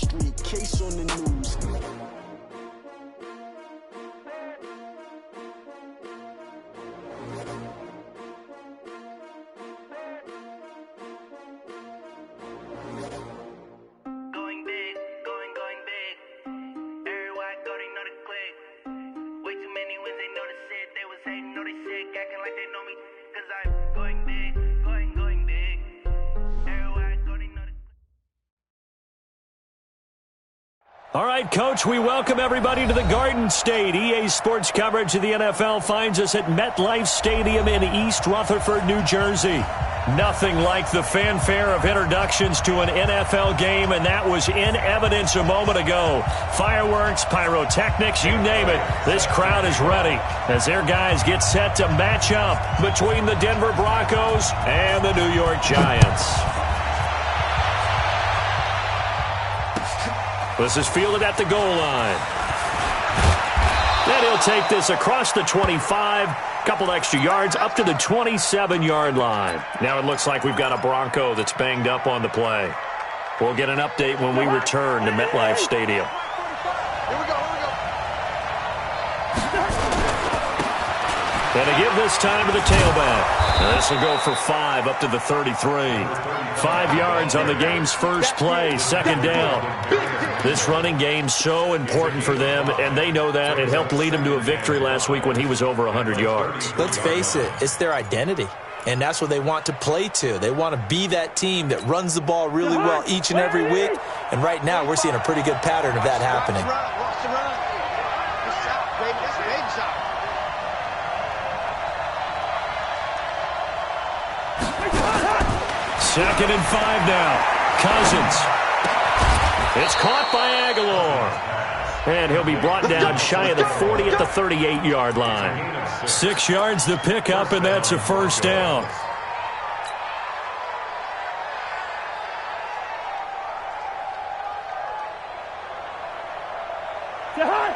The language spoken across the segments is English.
street, case on the news. All right, Coach, we welcome everybody to the Garden State. EA Sports coverage of the NFL finds us at MetLife Stadium in East Rutherford, New Jersey. Nothing like the fanfare of introductions to an NFL game, and that was in evidence a moment ago. Fireworks, pyrotechnics, you name it. This crowd is ready as their guys get set to match up between the Denver Broncos and the New York Giants. This is fielded at the goal line. And he'll take this across the 25, couple extra yards, up to the 27-yard line. Now it looks like we've got a Bronco that's banged up on the play. We'll get an update when we return to MetLife Stadium. Here we go. And to give this time to the tailback. Now this will go for 5 up to the 33. 5 yards on the game's first play, second down. This running game's so important for them, and they know that. It helped lead them to a victory last week when he was over 100 yards. Let's face it, it's their identity, and that's what they want to play to. They want to be that team that runs the ball really well each and every week, and right now we're seeing a pretty good pattern of that happening. Watch the run. Good shot, baby. That's a baby shot. Second and 5 now. Cousins. It's caught by Aguilar. And he'll be brought down shy of the 40 at the 38-yard line. 6 yards to pick up, and that's a first down.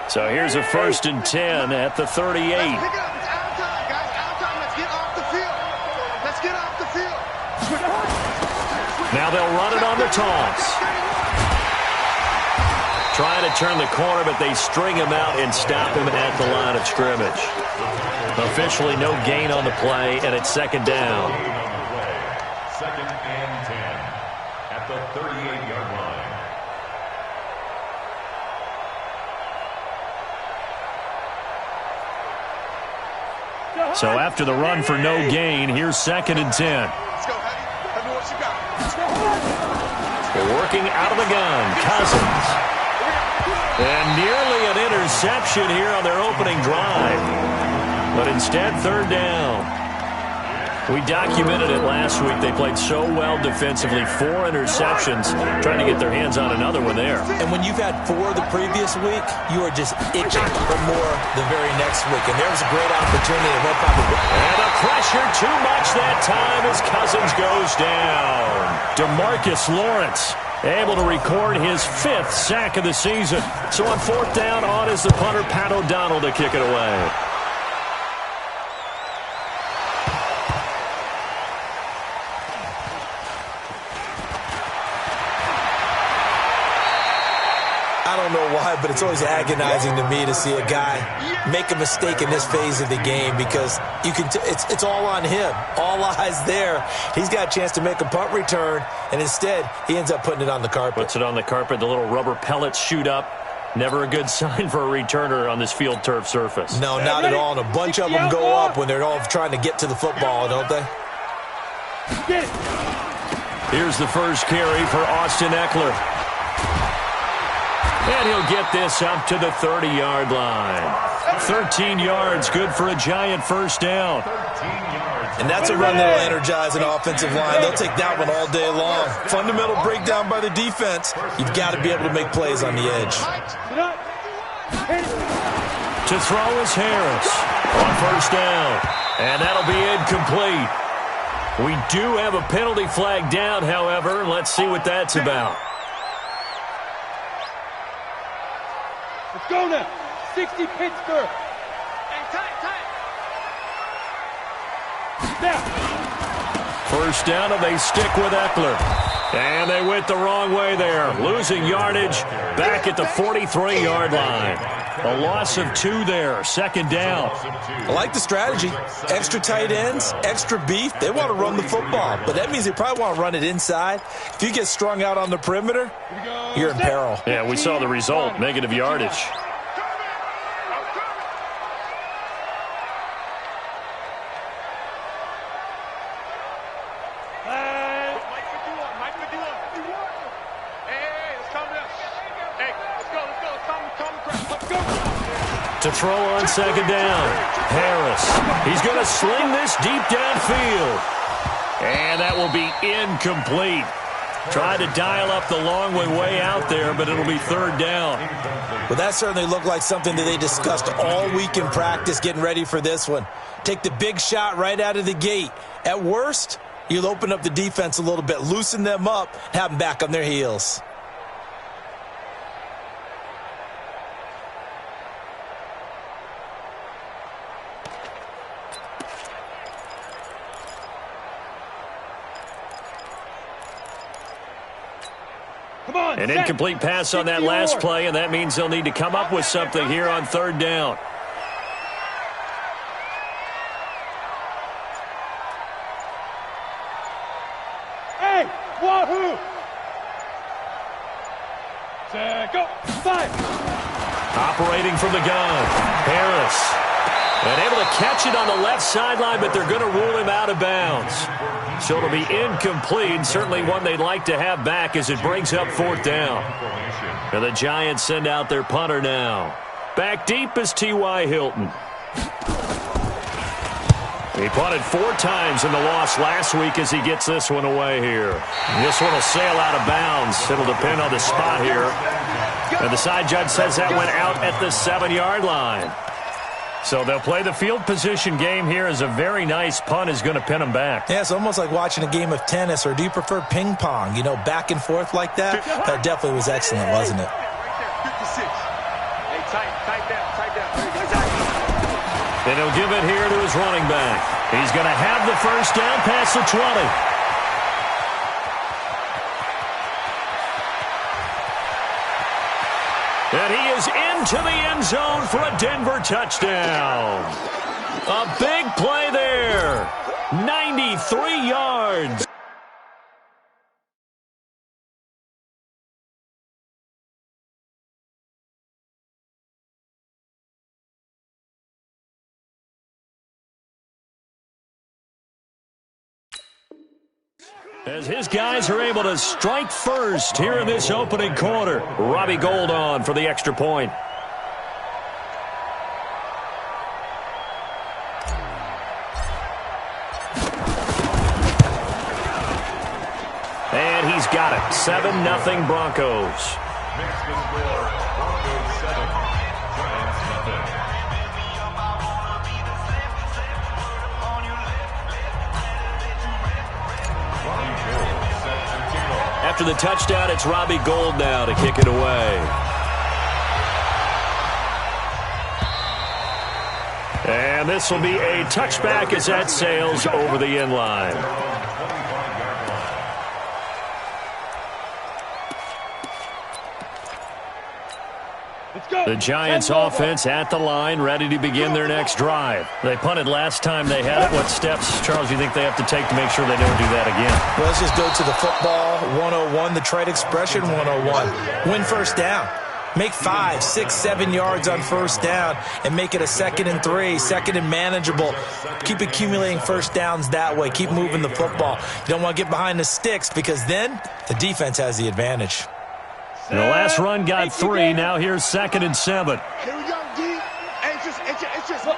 So here's a 1st and 10 at the 38. Pick it up. It's out of time, guys. Out of time. Let's get off the field. Let's get off the field. Now they'll run it on the toss. Trying to turn the corner, but they string him out and stop him at the line of scrimmage. Officially no gain on the play, and it's second down. Second and 10 at the 38-yard line. So after the run for no gain, here's second and 10. Let's go, Heavy. Heavy, what you got? They're working out of the gun. Cousins. And nearly an interception here on their opening drive. But instead, third down. We documented it last week. They played so well defensively. 4 interceptions, trying to get their hands on another one there. And when you've had 4 the previous week, you are just itching for more the very next week. And there was a great opportunity. And the pressure too much that time as Cousins goes down. DeMarcus Lawrence able to record his 5th sack of the season. So on 4th down, on is the punter, Pat O'Donnell, to kick it away. I don't know why, but it's always agonizing to me to see a guy make a mistake in this phase of the game because you can. It's all on him. All eyes there. He's got a chance to make a punt return, and instead he ends up putting it on the carpet. Puts it on the carpet. The little rubber pellets shoot up. Never a good sign for a returner on this field turf surface. No, not at all. And a bunch of them go up when they're all trying to get to the football, don't they? Here's the first carry for Austin Eckler. And he'll get this up to the 30-yard line. 13 yards, good for a Giant first down. And that's a run that'll energize an offensive line. They'll take that one all day long. Fundamental breakdown by the defense. You've got to be able to make plays on the edge. To throw is Harris on first down. And that'll be incomplete. We do have a penalty flag down, however. Let's see what that's about. Let's go now. 60 Pittsburgh. First down, and they stick with Eckler. And they went the wrong way there, losing yardage back at the 43-yard line. A loss of 2 there, second down. I like the strategy. Extra tight ends, extra beef. They want to run the football, but that means they probably want to run it inside. If you get strung out on the perimeter, you're in peril. Yeah, we saw the result, negative yardage. To throw on second down, Harris. He's going to sling this deep downfield. And that will be incomplete. Tried to dial up the long way out there, but it'll be third down. Well, that certainly looked like something that they discussed all week in practice getting ready for this one. Take the big shot right out of the gate. At worst, you'll open up the defense a little bit, loosen them up, have them back on their heels. An incomplete pass on that last play, and that means they'll need to come up with something here on third down. Hey, wahoo! Set, go, 5. Operating from the gun, Harris. And able to catch it on the left sideline, but they're going to rule him out of bounds. So it'll be incomplete, certainly one they'd like to have back as it brings up fourth down. And the Giants send out their punter now. Back deep is T.Y. Hilton. He punted 4 times in the loss last week as he gets this one away here. This one will sail out of bounds. It'll depend on the spot here. And the side judge says that went out at the 7-yard line. So they'll play the field position game here as a very nice punt is going to pin them back. Yeah, it's almost like watching a game of tennis, or do you prefer ping pong? You know, back and forth like that? That definitely was excellent, wasn't it? 56. Hey, tight down. And he'll give it here to his running back. He's going to have the first down past the 20. And he is into the end zone for a Denver touchdown. A big play there. 93 yards. As his guys are able to strike first here in this opening quarter. Robbie Gould on for the extra point. And he's got it. 7-0 Broncos. After the touchdown, it's Robbie Gould now to kick it away. And this will be a touchback as that sails over the end line. The Giants offense at the line, ready to begin their next drive. They punted last time they had it. What steps, Charles, do you think they have to take to make sure they don't do that again? Well, let's just go to the football 101, the trade expression 101. Win first down. Make 5, 6, 7 yards on first down and make it a 2nd and 3, 2nd and manageable. Keep accumulating first downs that way. Keep moving the football. You don't want to get behind the sticks because then the defense has the advantage. And the last run got 3. Now here's 2nd and 7. Here we go, D. Hey, it's just. Look,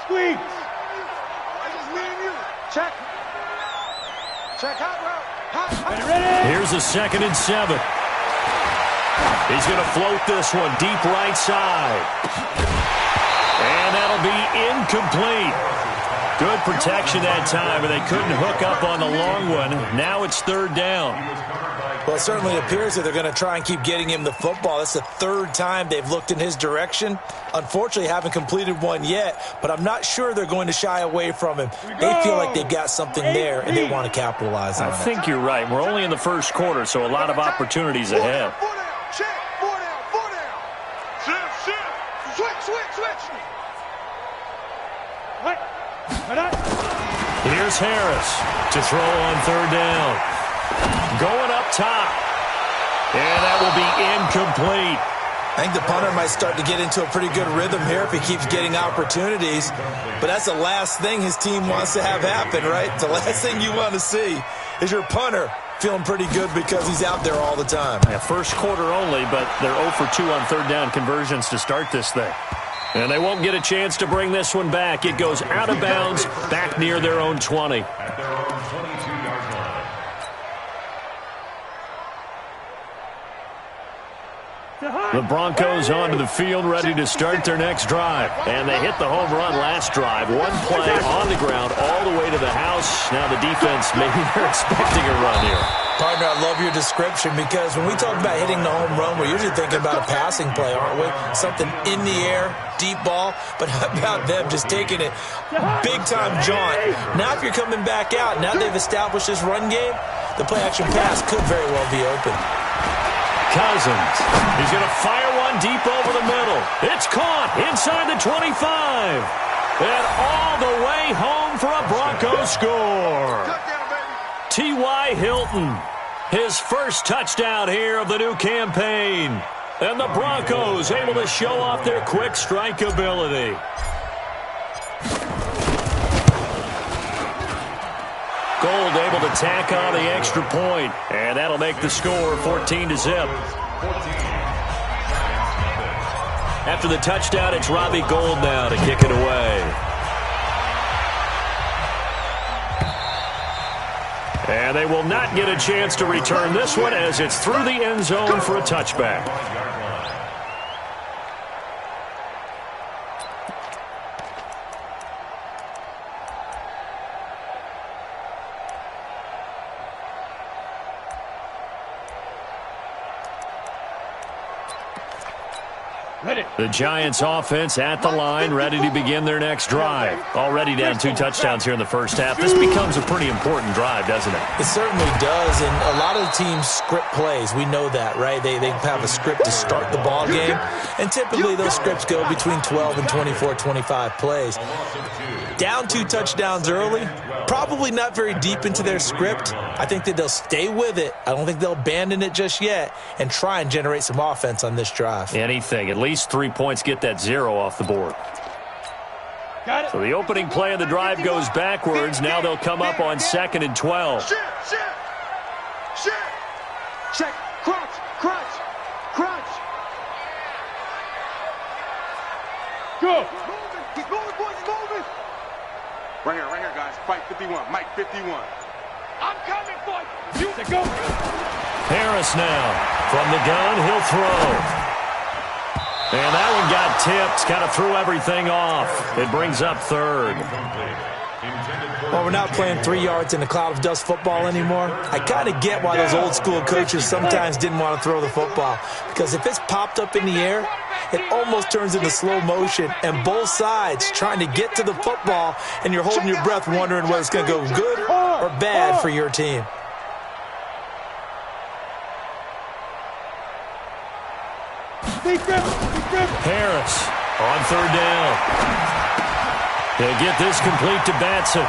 squeeze. It's just me and you. Check. Hot. Ready? Here's a 2nd and 7. He's going to float this one deep right side. And that'll be incomplete. Good protection that time, but they couldn't hook up on the long one. Now it's third down. Well, it certainly appears that they're going to try and keep getting him the football. That's the third time they've looked in his direction. Unfortunately, haven't completed one yet, but I'm not sure they're going to shy away from him. They feel like they've got something there, and they want to capitalize on it. I think you're right. We're only in the first quarter, so a lot of opportunities ahead. Here's Harris to throw on third down. Going up top. And that will be incomplete. I think the punter might start to get into a pretty good rhythm here if he keeps getting opportunities. But that's the last thing his team wants to have happen, right? The last thing you want to see is your punter feeling pretty good because he's out there all the time. Yeah, first quarter only, but they're 0 for 2 on third down conversions to start this thing. And they won't get a chance to bring this one back. It goes out of bounds, back near their own 20. At their own 22-yard line. The Broncos onto the field, ready to start their next drive. And they hit the home run last drive. One play on the ground all the way to the house. Now the defense, maybe they're expecting a run here. Partner, I love your description because when we talk about hitting the home run, we're usually thinking about a passing play, aren't we? Something in the air, deep ball. But how about them just taking it big-time jaunt? Now if you're coming back out, now they've established this run game, the play-action pass could very well be open. Cousins. He's going to fire one deep over the middle. It's caught inside the 25. And all the way home for a Broncos score. T.Y. Hilton, his first touchdown here of the new campaign. And the Broncos able to show off their quick strike ability. Gold able to tack on the extra point, and that'll make the score 14-0. After the touchdown, it's Robbie Gould now to kick it away. And they will not get a chance to return this one as it's through the end zone for a touchback. The Giants offense at the line, ready to begin their next drive. Already down 2 touchdowns here in the first half. This becomes a pretty important drive, doesn't it? It certainly does, and a lot of the teams script plays. We know that, right? They have a script to start the ball game, and typically those scripts go between 12 and 24, 25 plays. Down 2 touchdowns early, probably not very deep into their script. I think that they'll stay with it. I don't think they'll abandon it just yet and try and generate some offense on this drive. Anything. At least 3 points, get that 0 off the board. So the opening play of the drive goes backwards. Now they'll come up on 2nd and 12. Check. Crunch. Go. Keep moving, boys, moving. Right here, guys. Fight 51. Mike 51. I'm coming for you. Go. Harris now. From the gun, he'll throw. And that one got tipped. Kind of threw everything off. It brings up 3rd. Well, we're not playing 3 yards in a cloud of dust football anymore. I kind of get why those old school coaches sometimes didn't want to throw the football. Because if it's popped up in the air, it almost turns into slow motion. And both sides trying to get to the football, and you're holding your breath wondering whether it's going to go good or bad for your team. Harris on 3rd down. They'll get this complete to Batson.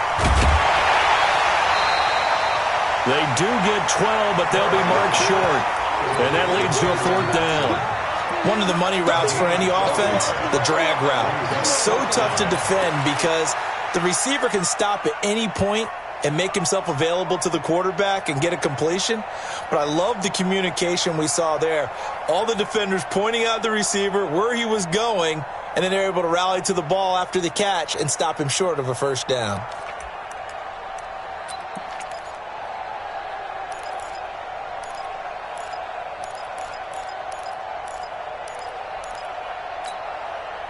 They do get 12, but they'll be marked short. And that leads to a 4th down. One of the money routes for any offense, the drag route. So tough to defend because the receiver can stop at any point and make himself available to the quarterback and get a completion. But I love the communication we saw there. All the defenders pointing out the receiver, where he was going, and then they're able to rally to the ball after the catch and stop him short of a 1st down.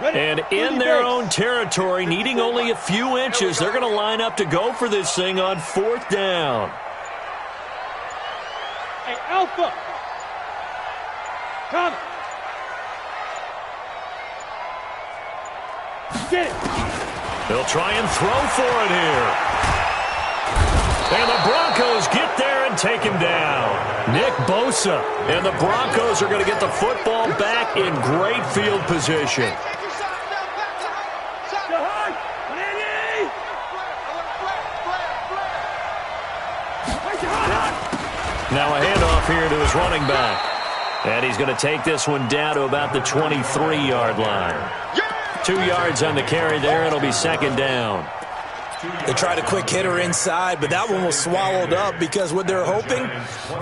And in their own territory, needing only a few inches, they're going to line up to go for this thing on 4th down. Hey, Alpha. Come. Get it. They'll try and throw for it here. And the Broncos get there and take him down. Nick Bosa. And the Broncos are going to get the football back in great field position. Now a handoff here to his running back. And he's going to take this one down to about the 23-yard line. 2 yards on the carry there. It'll be second down. They tried a quick hitter inside, but that one was swallowed up because what they're hoping,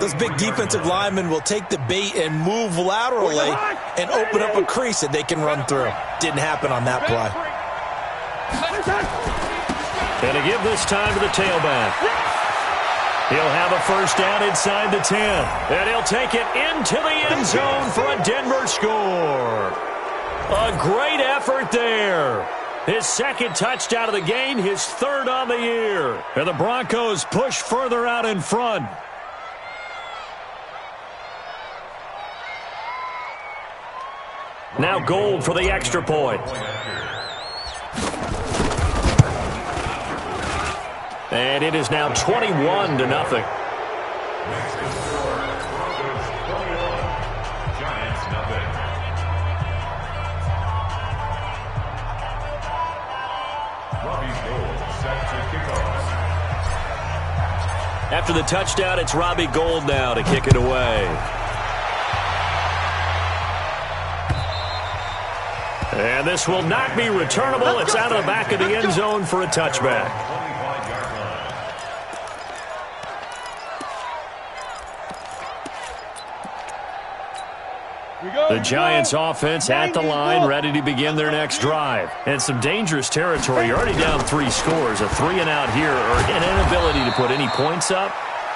those big defensive linemen will take the bait and move laterally and open up a crease that they can run through. Didn't happen on that play. And to give this time to the tailback. He'll have a first down inside the 10. And he'll take it into the end zone for a Denver score. A great effort there. His second touchdown of the game, his third on the year. And the Broncos push further out in front. Now Gold for the extra point. And it is now 21-0. After the touchdown, it's Robbie Gould now to kick it away. And this will not be returnable. It's out of the back of the end zone for a touchback. The Giants offense at the line, ready to begin their next drive. And some dangerous territory. You're already down 3 scores. A 3-and-out here, or an inability to put any points up.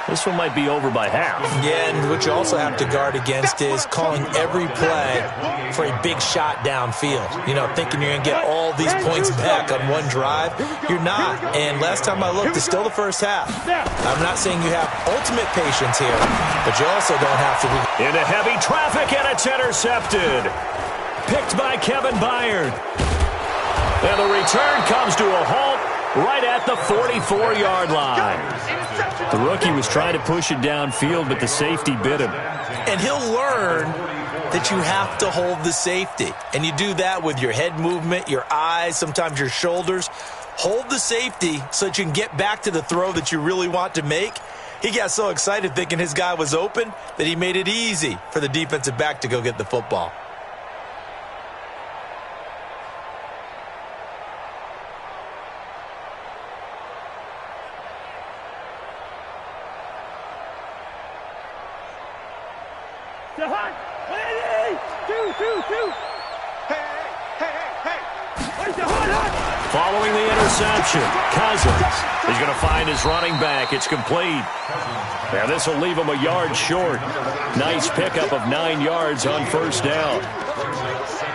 This one might be over by half. Yeah, and what you also have to guard against is calling every play for a big shot downfield. You know, thinking you're going to get all these points back on one drive. You're not. And last time I looked, it's still the first half. I'm not saying you have ultimate patience here, but you also don't have to. Into heavy traffic, and it's intercepted. Picked by Kevin Byard. And the return comes to a halt right at the 44-yard line. The rookie was trying to push it downfield, but the safety bit him. And he'll learn that you have to hold the safety. And you do that with your head movement, your eyes, sometimes your shoulders. Hold the safety so that you can get back to the throw that you really want to make. He got so excited thinking his guy was open that he made it easy for the defensive back to go get the football. Following the interception, Cousins is going to find his running back. It's complete. Now this will leave him a yard short. Nice pickup of 9 yards on first down.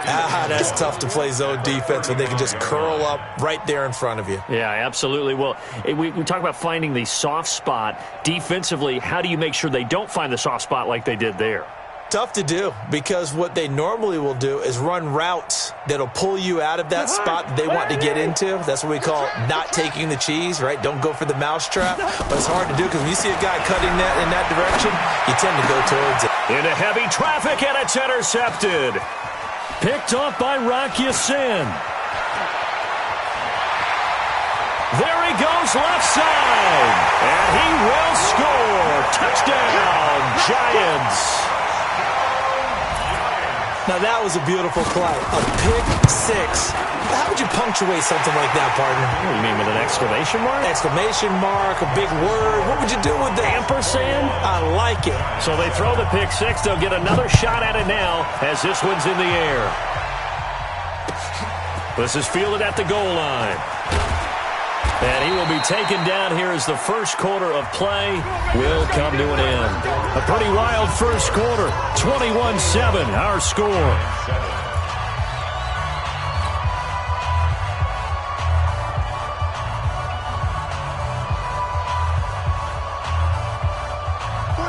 That's tough to play zone defense when they can just curl up right there in front of you. Yeah, absolutely. Well, we talk about finding the soft spot. Defensively, how do you make sure they don't find the soft spot like they did there? Tough to do, because what they normally will do is run routes that'll pull you out of that spot that they want to get into. That's what we call not taking the cheese, right? Don't go for the mousetrap. But it's hard to do because when you see a guy cutting that in that direction, you tend to go towards it. Into heavy traffic, and it's intercepted. Picked off by Rock Ya-Sin. There he goes left side. And he will score. Touchdown, Giants. Now, that was a beautiful play. A pick six. How would you punctuate something like that, partner? What do you mean, with an exclamation mark? Exclamation mark, a big word. What would you do with that? Ampersand? I like it. So they throw the pick six. They'll get another shot at it now as this one's in the air. This is fielded at the goal line. And he will be taken down here as the first quarter of play will come to an end. A pretty wild first quarter. 21-7, our score.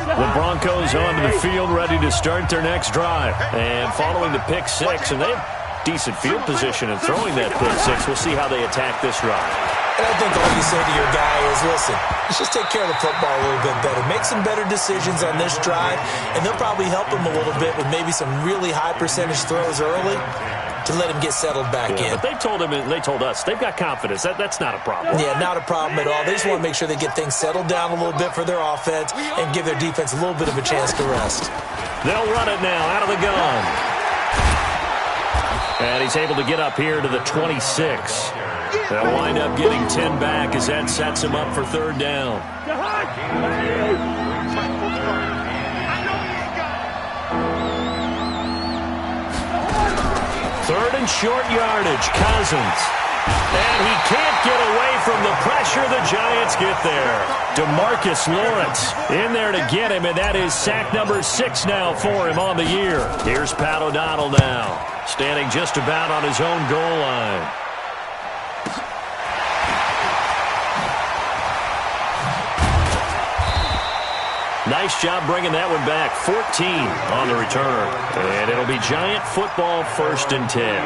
The Broncos onto the field ready to start their next drive. And following the pick six, and they have decent field position in throwing that pick six. We'll see how they attack this drive. And I think all you say to your guy is, listen, let's just take care of the football a little bit better. Make some better decisions on this drive, and they'll probably help him a little bit with maybe some really high percentage throws early to let him get settled back in. But they told him, and they told us, they've got confidence. That's not a problem. Yeah, not a problem at all. They just want to make sure they get things settled down a little bit for their offense and give their defense a little bit of a chance to rest. They'll run it now out of the gun. And he's able to get up here to the 26. They'll wind up getting 10 back as that sets him up for third down. Third and short yardage, Cousins. And he can't get away from the pressure. The Giants get there. DeMarcus Lawrence in there to get him, and that is sack number 6 now for him on the year. Here's Pat O'Donnell now, standing just about on his own goal line. Nice job bringing that one back. 14 on the return. And it'll be Giant football, 1st and 10.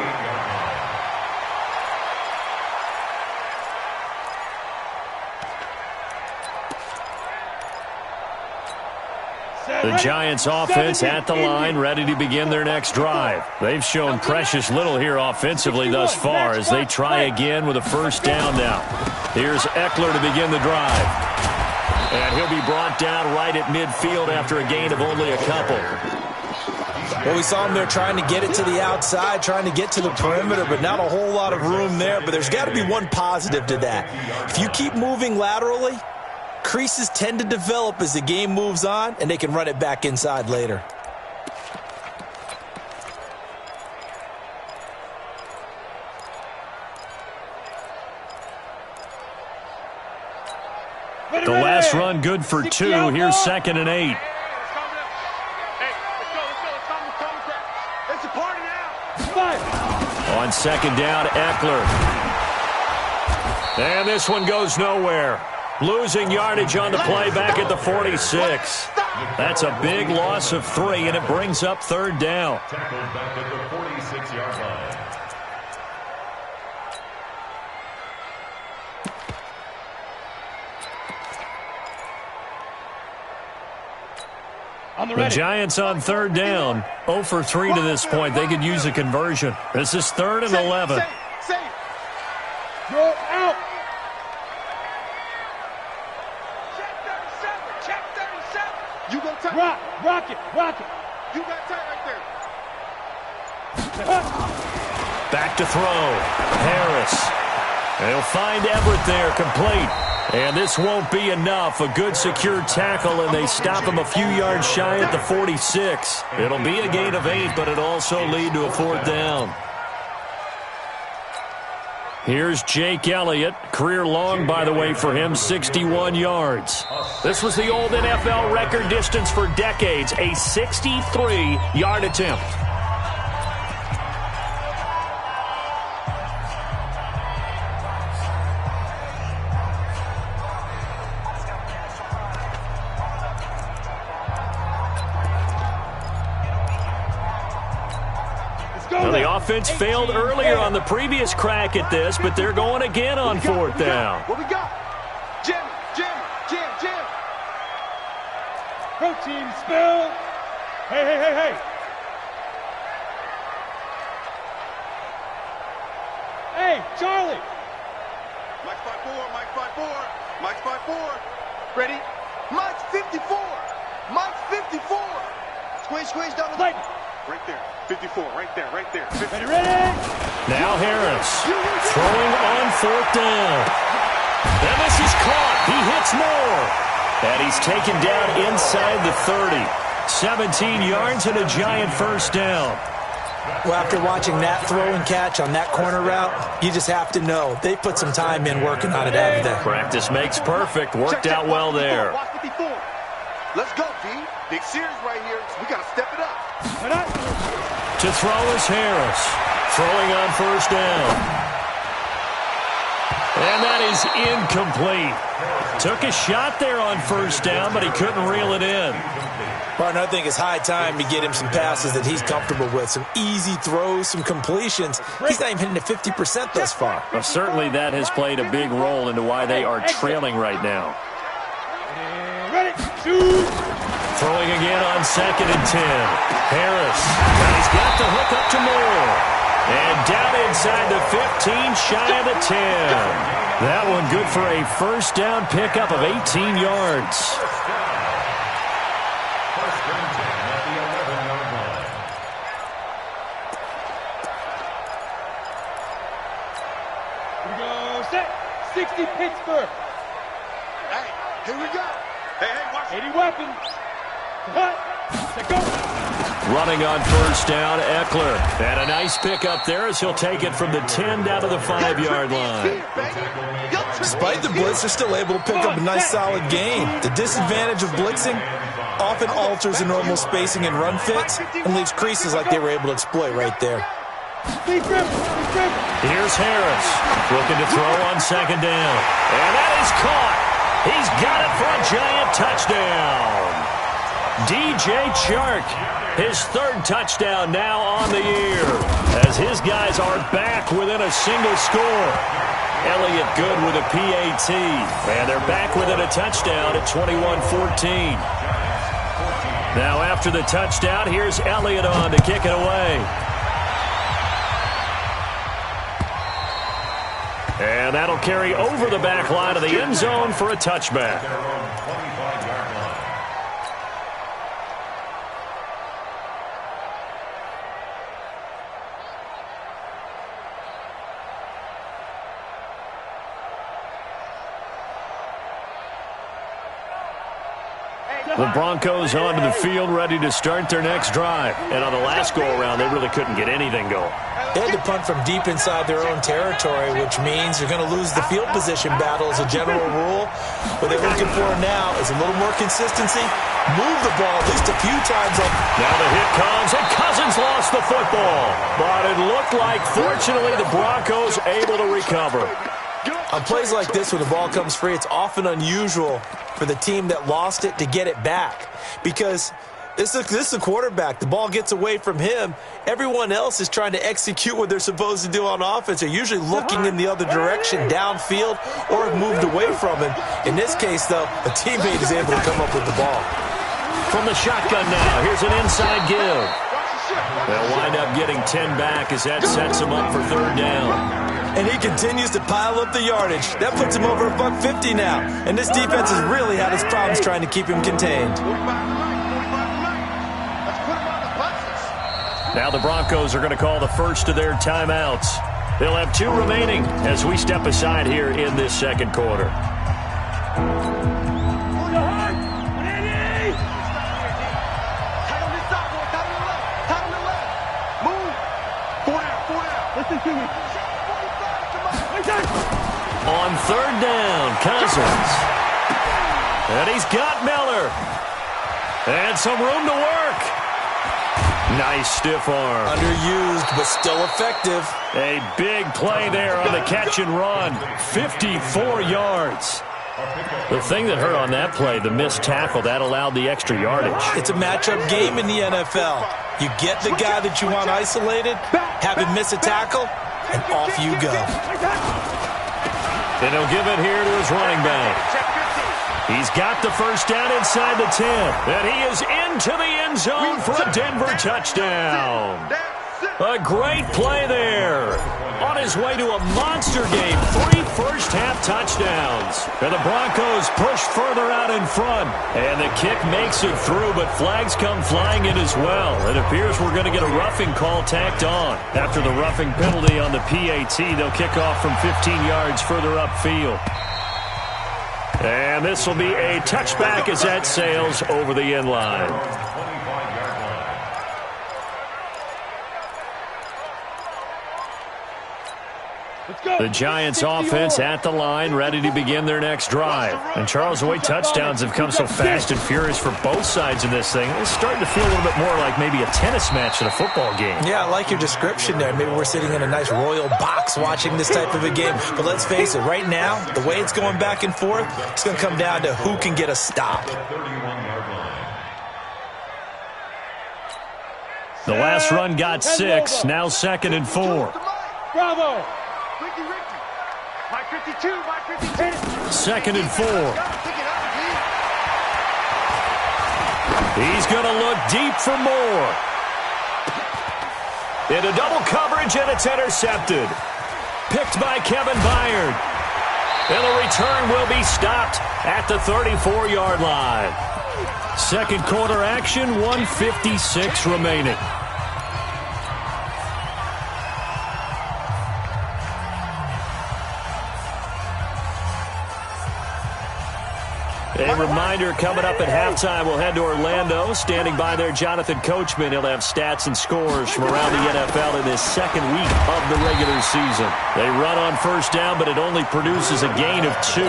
The Giants offense at the line, ready to begin their next drive. They've shown precious little here offensively thus far as they try again with a first down now. Here's Eckler to begin the drive. And he'll be brought down right at midfield after a gain of only a couple. Well, we saw him there trying to get it to the outside, trying to get to the perimeter, but not a whole lot of room there. But there's got to be one positive to that. If you keep moving laterally, creases tend to develop as the game moves on, and they can run it back inside later. The last run good for 2. Here's 2nd and 8. On 2nd down, Eckler. And this one goes nowhere. Losing yardage on the play back at the 46. That's a big loss of 3, and it brings up 3rd down. Tackled back at the 46-yard line. The Giants on 3rd down. 0 for 3 to this point. They could use a conversion. This is 3rd and 11. You're out. Check 37. You go tight. Rock it. You got tight right there. Back to throw. Harris. They'll find Everett there, complete. And this won't be enough. A good secure tackle, and they stop him a few yards shy at the 46. It'll be a gain of 8, but it'll also lead to a 4th down. Here's Jake Elliott. Career long, by the way, for him, 61 yards. This was the old NFL record distance for decades, a 63-yard attempt. Well, the offense failed earlier on the previous crack at this, but they're going again on 4th down. What we got? Jim. Go team, spill. Hey. Hey, Charlie. Mike's 5'4". Ready? Mike's 54. Squeeze down the Light. Right there. 54. Right there. 54. Ready. Now Harris throwing on 4th down. And this is caught. He hits more. And he's taken down inside the 30. 17 yards and a Giant first down. Well, after watching that throw and catch on that corner route, you just have to know they put some time in working on it after that. Practice makes perfect. Worked out well there. Watch 54. Let's go, D. Big series right here. We got to step it up. To throw is Harris. Throwing on 1st down. And that is incomplete. Took a shot there on first down, but he couldn't reel it in. Partner, I think it's high time to get him some passes that he's comfortable with. Some easy throws, some completions. He's not even hitting at 50% thus far. Well, certainly that has played a big role into why they are trailing right now. Ready, shoot. Throwing again on 2nd and 10. Harris. And he's got the hook up to Moore. And down inside the 15, shy of the 10. That one good for a first down pickup of 18 yards. First and 10 at the 11-yard line. Here we go, set. 60 Pittsburgh. Hey, here we go. Hey, watch it. 80 weapons. Cut. Set, go. Running on first down, Eckler. And a nice pickup there as he'll take it from the 10 down to the 5-yard line. Despite the blitz, they're still able to pick up a nice solid gain. The disadvantage of blitzing often alters the normal spacing and run fits and leaves creases like they were able to exploit right there. Here's Harris looking to throw on 2nd down. And that is caught. He's got it for a giant touchdown. DJ Chark, his 3rd touchdown now on the year as his guys are back within a single score. Elliott good with a PAT, and they're back within a touchdown at 21-14. Now after the touchdown, here's Elliott on to kick it away. And that'll carry over the back line of the end zone for a touchback. The Broncos onto the field, ready to start their next drive. And on the last go-around, they really couldn't get anything going. They had to punt from deep inside their own territory, which means they're going to lose the field position battle as a general rule. What they're looking for now is a little more consistency. Move the ball at least a few times. Now the hit comes, and Cousins lost the football. But it looked like, fortunately, the Broncos able to recover. On plays like this, when the ball comes free, it's often unusual for the team that lost it to get it back. Because this is a quarterback. The ball gets away from him. Everyone else is trying to execute what they're supposed to do on offense. They're usually looking in the other direction, downfield, or have moved away from him. In this case, though, a teammate is able to come up with the ball. From the shotgun now, here's an inside give. They'll wind up getting 10 back as that sets them up for 3rd down. And he continues to pile up the yardage. That puts him over $150 now. And this defense has really had its problems trying to keep him contained. Now the Broncos are going to call the first of their timeouts. They'll have 2 remaining as we step aside here in this 2nd quarter. On 3rd down, Cousins. And he's got Miller. And some room to work. Nice stiff arm. Underused, but still effective. A big play there on the catch and run. 54 yards. The thing that hurt on that play, the missed tackle, that allowed the extra yardage. It's a matchup game in the NFL. You get the guy that you want isolated, have him miss a tackle, and off you go. And he'll give it here to his running back. He's got the first down inside the 10. And he is into the end zone for a Denver touchdown. A great play there. On his way to a monster game. 3 first-half touchdowns. And the Broncos push further out in front. And the kick makes it through, but flags come flying in as well. It appears we're going to get a roughing call tacked on. After the roughing penalty on the PAT, they'll kick off from 15 yards further upfield. And this will be a touchback as that sails over the end line. The Giants offense at the line, ready to begin their next drive. And Charles, the way touchdowns have come so fast and furious for both sides in this thing, it's starting to feel a little bit more like maybe a tennis match than a football game. Yeah, I like your description there. Maybe we're sitting in a nice royal box watching this type of a game. But let's face it, right now, the way it's going back and forth, it's going to come down to who can get a stop. The last run got 6, now 2nd and 4. Bravo. Ricky. Mike 52, Mike 52. 2nd and 4. He's going to look deep for more. Into double coverage, and it's intercepted. Picked by Kevin Byard. And the return will be stopped at the 34-yard line. Second quarter action, 1:56 remaining. A reminder, coming up at halftime, we'll head to Orlando. Standing by there, Jonathan Coachman. He'll have stats and scores from around the NFL in this second week of the regular season. They run on first down, but it only produces a gain of 2.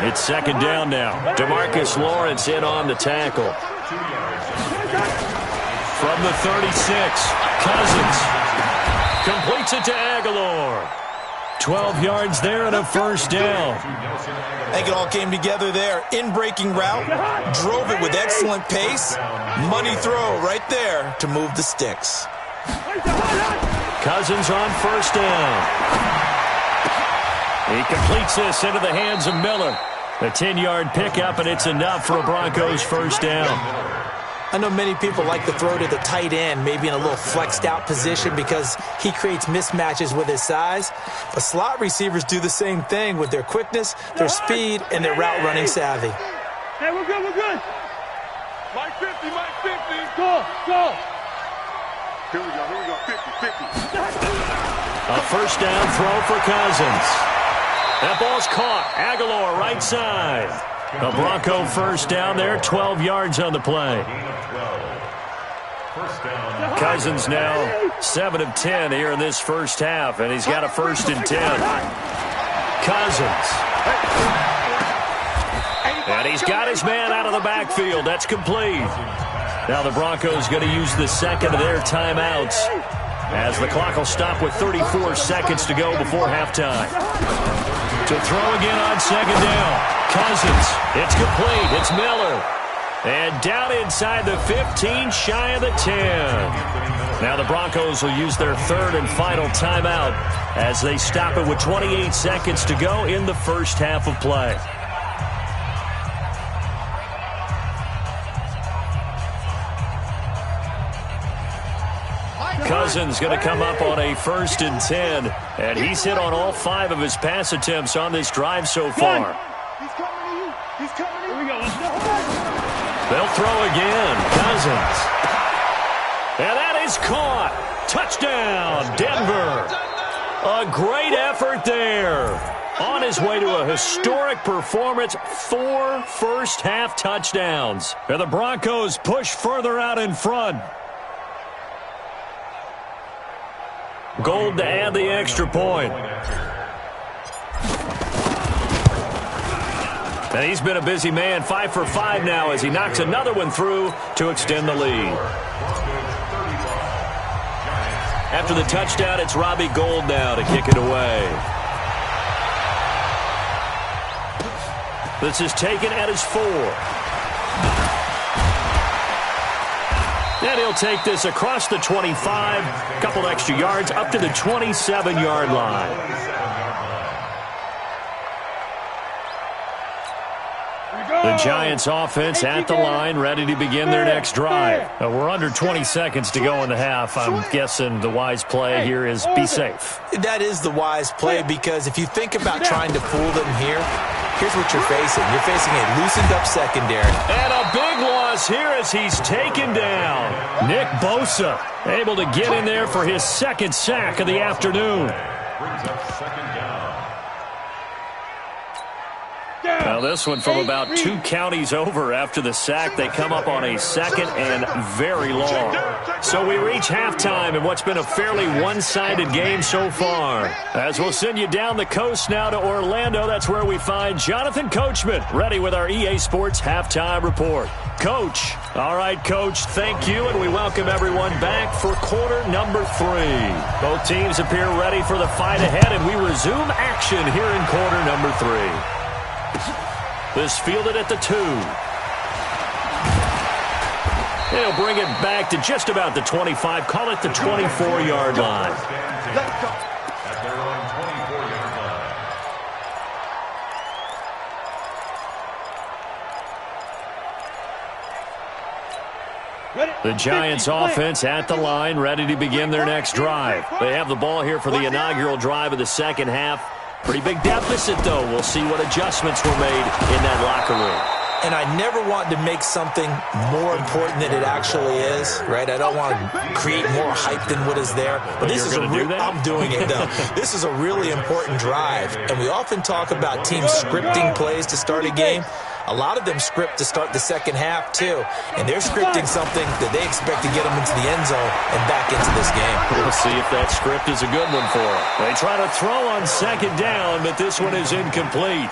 It's second down now. DeMarcus Lawrence in on the tackle. From the 36, Cousins completes it to Aguilar. 12 yards there and a first down. I think it all came together there. In-breaking route, drove it with excellent pace. Money throw right there to move the sticks. Cousins on first down. He completes this into the hands of Miller. A 10-yard pickup, and it's enough for a Broncos first down. I know many people like to throw to the tight end, maybe in a little flexed out position because he creates mismatches with his size. But slot receivers do the same thing with their quickness, their speed, and their route running savvy. Hey, we're good. Mike 50, Mike 50. Go. Here we go, 50. A first down throw for Cousins. That ball's caught. Aguilar right side. A Bronco first down there, 12 yards on the play. Cousins now 7 of 10 here in this first half, and he's got a 1st and 10. Cousins. And he's got his man out of the backfield. That's complete. Now the Broncos going to use the second of their timeouts as the clock will stop with 34 seconds to go before halftime. To throw again on second down. Cousins. It's complete. It's Miller. And down inside the 15, shy of the 10. Now the Broncos will use their third and final timeout as they stop it with 28 seconds to go in the first half of play. Cousins going to come up on a 1st and 10, and he's hit on all 5 of his pass attempts on this drive so far. He's coming to you. He's coming to you. Here we go. Let's go. They'll throw again. Cousins. And that is caught. Touchdown, Denver. A great effort there. On his way to a historic performance, 4 first-half touchdowns. And the Broncos push further out in front. Gold to add the extra point. And he's been a busy man, 5 for 5 now as he knocks another one through to extend the lead. After the touchdown, it's Robbie Gould now to kick it away. This is taken at his 4. And he'll take this across the 25, a couple extra yards, up to the 27-yard line. The Giants offense at the line, ready to begin their next drive. We're under 20 seconds to go in the half. I'm guessing the wise play here is be safe. That is the wise play because if you think about trying to fool them here, here's what you're facing. You're facing a loosened-up secondary. And a big loss here as he's taken down. Nick Bosa able to get in there for his 2nd sack of the afternoon. Now this one from about 2 counties over after the sack. They come up on a second and very long. So we reach halftime in what's been a fairly one-sided game so far. As we'll send you down the coast now to Orlando, that's where we find Jonathan Coachman ready with our EA Sports Halftime Report. Coach. All right, Coach, thank you, and we welcome everyone back for quarter number 3. Both teams appear ready for the fight ahead, and we resume action here in quarter number 3. This fielded at the 2. He'll bring it back to just about the 25, call it the 24-yard line. Let's go. At their own 24-yard line. The Giants offense at the line, ready to begin their next drive. They have the ball here for the inaugural drive of the second half. Pretty big deficit, though. We'll see what adjustments were made in that locker room. And I never want to make something more important than it actually is, right? I don't want to create more hype than what is there. But this is I'm doing it, though. This is a really important drive. And we often talk about teams scripting plays to start a game. A lot of them script to start the second half, too. And they're scripting something that they expect to get them into the end zone and back into this game. We'll see if that script is a good one for them. They try to throw on second down, but this one is incomplete.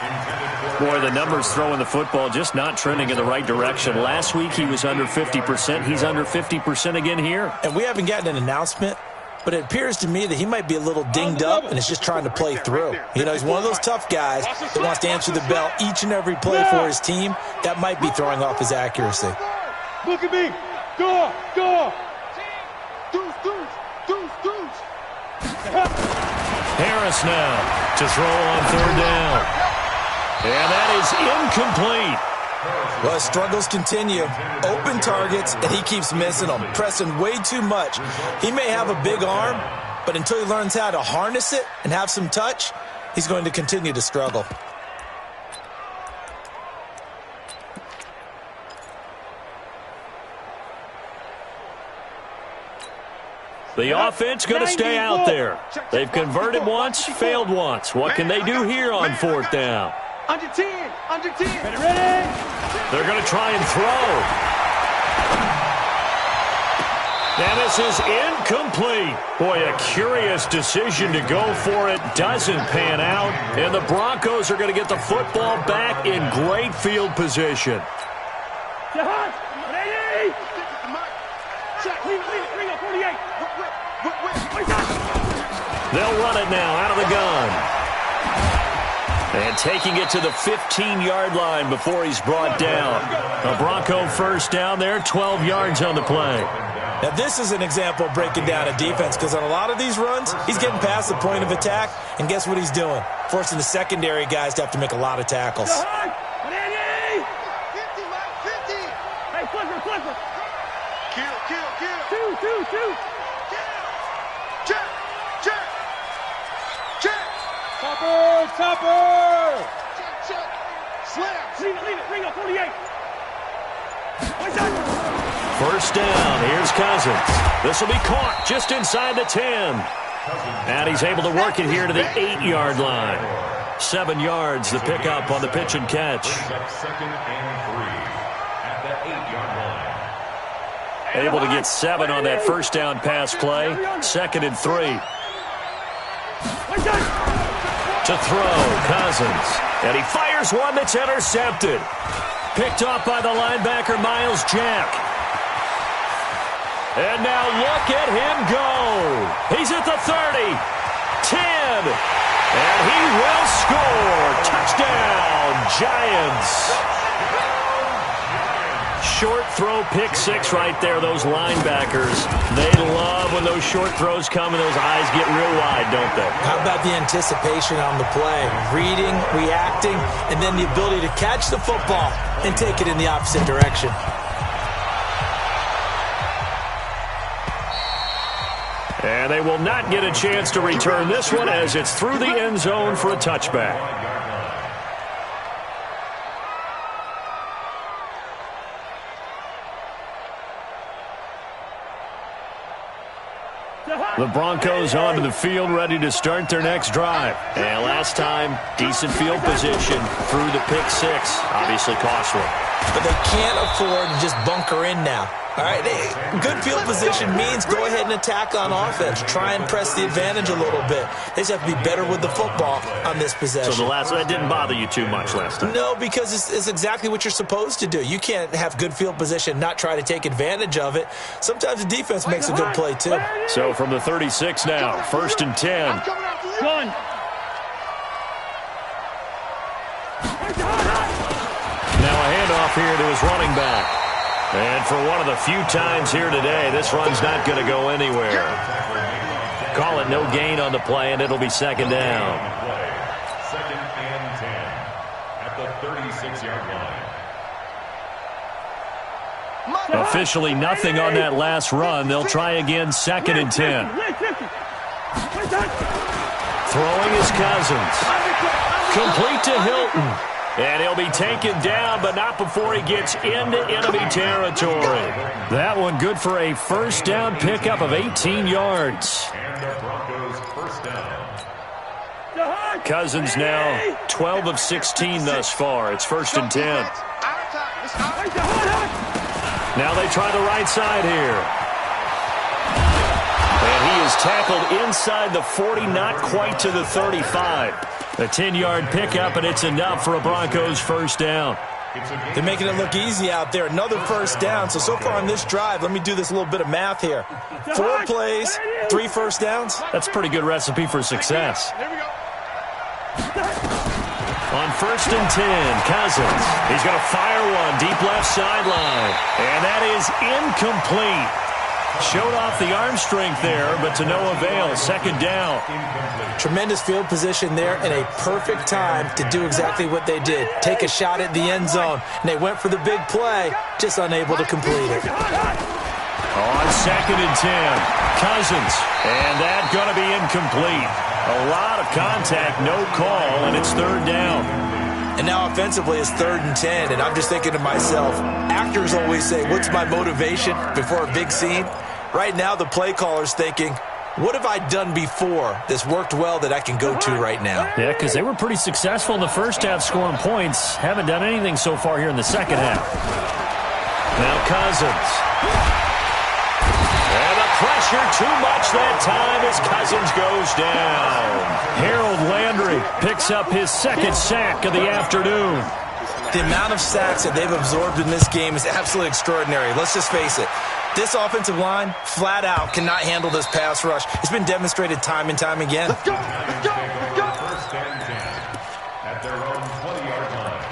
Boy, the numbers throwing the football just not trending in the right direction. Last week he was under 50%. He's under 50% again here. And we haven't gotten an announcement, but it appears to me that he might be a little dinged up and is just trying to play through. You know, he's one of those tough guys that wants to answer the bell each and every play for his team. That might be throwing off his accuracy. Look at me. Go. Deuce. Harris now to throw on third down. And that is incomplete. Well, struggles continue. Open targets, and he keeps missing them, pressing way too much. He may have a big arm, but until he learns how to harness it and have some touch, he's going to continue to struggle. The offense going to stay out there. They've converted once, failed once. What can they do here on fourth down? Under 10. Ready. They're going to try and throw. And this is incomplete. Boy, a curious decision to go for it. Doesn't pan out. And the Broncos are going to get the football back in great field position. Ready. Ring up 48. They'll run it now out of the gun. And taking it to the 15-yard line before he's brought down. A Bronco first down there, 12 yards on the play. Now, this is an example of breaking down a defense because on a lot of these runs, he's getting past the point of attack, and guess what he's doing? Forcing the secondary guys to have to make a lot of tackles. 50, Hey, Clipper. Kill. Two. Topper. Check. Slam. Leave it. Ring up 48. First down. Here's Cousins. This will be caught just inside the 10. And he's able to work it here to the 8-yard line. 7 yards the pickup on the pitch and catch. Second and 3 at the 8-yard line. Able to get 7 on that first down pass play. 2nd and 3. To throw, Cousins. And he fires one that's intercepted. Picked off by the linebacker, Miles Jack. And now look at him go. He's at the 30, 10, and he will score. Touchdown, Giants. Short throw, pick 6 right there, those linebackers. They love when those short throws come and those eyes get real wide, don't they? How about the anticipation on the play? Reading, reacting, and then the ability to catch the football and take it in the opposite direction. And they will not get a chance to return this one as it's through the end zone for a touchback. The Broncos onto the field, ready to start their next drive. And last time, decent field position through the pick six. Obviously costly. But they can't afford to just bunker in now. All right, good field position means go ahead and attack on offense. Try and press the advantage a little bit. They just have to be better with the football on this possession. So that didn't bother you too much last time? No, because it's exactly what you're supposed to do. You can't have good field position and not try to take advantage of it. Sometimes the defense makes a good play, too. So from the 36 now, 1st and 10. Gun. Now a handoff here to his running back. And for one of the few times here today, this run's not going to go anywhere. Call it no gain on the play, and it'll be 2nd down. 2nd and 10 at the 36-yard line. Officially nothing on that last run. They'll try again, 2nd and 10. Throwing is Cousins. Complete to Hilton. And he'll be taken down, but not before he gets into enemy territory. That one good for a 1st down pickup of 18 yards. And the Broncos 1st down. Cousins now 12 of 16 thus far. It's 1st and 10. Now they try the right side here. And he is tackled inside the 40, not quite to the 35. A 10-yard pickup, and it's enough for a Broncos 1st down. They're making it look easy out there. Another 1st down. So far on this drive, let me do this little bit of math here. 4 plays, 3 1st downs. That's a pretty good recipe for success. Here we go. On 1st and 10, Cousins. He's going to fire one deep left sideline. And that is incomplete. Showed off the arm strength there, but to no avail. 2nd down. Tremendous field position there and a perfect time to do exactly what they did. Take a shot at the end zone. And they went for the big play, just unable to complete it. On 2nd and 10, Cousins. And that going to be incomplete. A lot of contact, no call, and it's 3rd down. And now offensively it's 3rd and 10, and I'm just thinking to myself, actors always say, what's my motivation before a big scene? Right now the play caller's thinking, what have I done before that's worked well that I can go to right now? Yeah, because they were pretty successful in the 1st half scoring points. Haven't done anything so far here in the 2nd half. Now Cousins. And the pressure too much that time as Cousins goes down. Harold Landry picks up his 2nd sack of the afternoon. The amount of sacks that they've absorbed in this game is absolutely extraordinary. Let's just face it. This offensive line, flat out, cannot handle this pass rush. It's been demonstrated time and time again. Let's go. Let's go. Let's go. 1st and 10 at their own 20-yard line.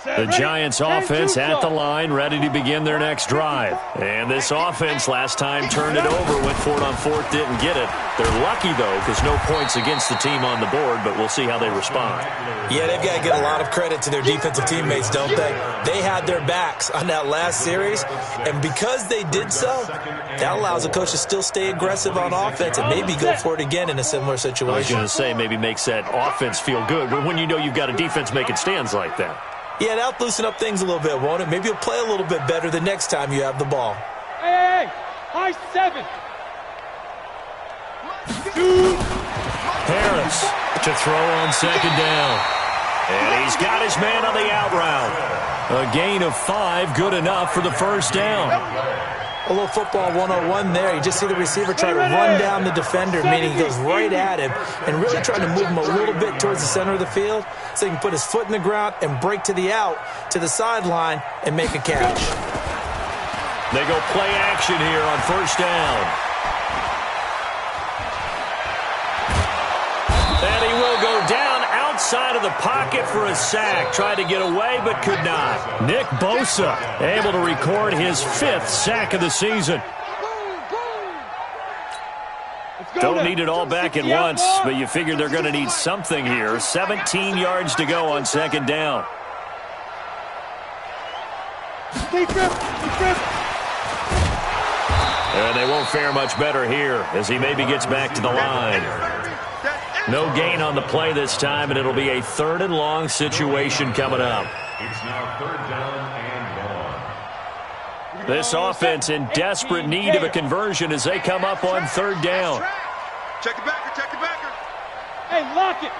The Giants offense at the line, ready to begin their next drive. And this offense last time turned it over, went for it on 4th, didn't get it. They're lucky, though, because no points against the team on the board, but we'll see how they respond. Yeah, they've got to give a lot of credit to their defensive teammates, don't they? They had their backs on that last series, and because they did so, that allows the coach to still stay aggressive on offense and maybe go for it again in a similar situation. I was going to say maybe makes that offense feel good, but when you know you've got a defense making stands like that. Yeah, that'll loosen up things a little bit, won't it? Maybe you'll play a little bit better the next time you have the ball. Hey, high 7. Dude. Harris to throw on 2nd down. And he's got his man on the out route. A gain of 5, good enough for the 1st down. A little football 101 there. You just see the receiver try to run down the defender, meaning he goes right at him and really trying to move him a little bit towards the center of the field so he can put his foot in the ground and break to the out, to the sideline, and make a catch. They go play action here on 1st down. And he will go down outside of the pocket for a sack. Tried to get away, but could not. Nick Bosa able to record his 5th sack of the season. Don't need it all back at once, but you figure they're going to need something here. 17 yards to go on 2nd down. And they won't fare much better here as he maybe gets back to the line. No gain on the play this time, and it'll be a 3rd and long situation coming up. It's now 3rd down and long. This offense in desperate need of a conversion as they come up on 3rd down. Check the backer, check the backer. Hey, lock it.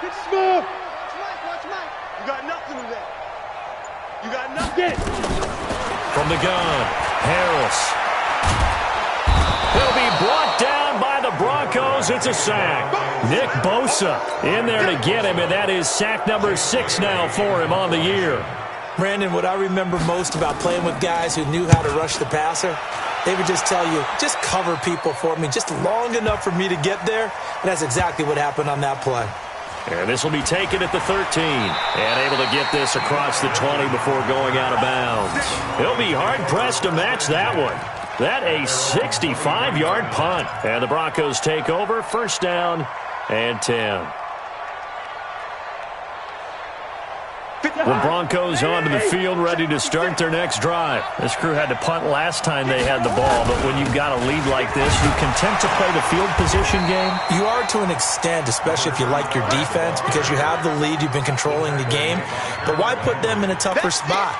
Get smooth. Watch Mike. You got nothing in there. You got nothing. Get it. From the gun, Harris. He'll be brought down by the Broncos. It's a sack. Nick Bosa in there to get him, and that is sack number 6 now for him on the year. Brandon, what I remember most about playing with guys who knew how to rush the passer, they would just tell you, just cover people for me, just long enough for me to get there. And that's exactly what happened on that play. And this will be taken at the 13. And able to get this across the 20 before going out of bounds. He'll be hard-pressed to match that one. That a 65-yard punt. And the Broncos take over, 1st down and 10. The Broncos onto the field, ready to start their next drive. This crew had to punt last time they had the ball, but when you've got a lead like this, you content to play the field position game? You are to an extent, especially if you like your defense, because you have the lead, you've been controlling the game. But why put them in a tougher spot?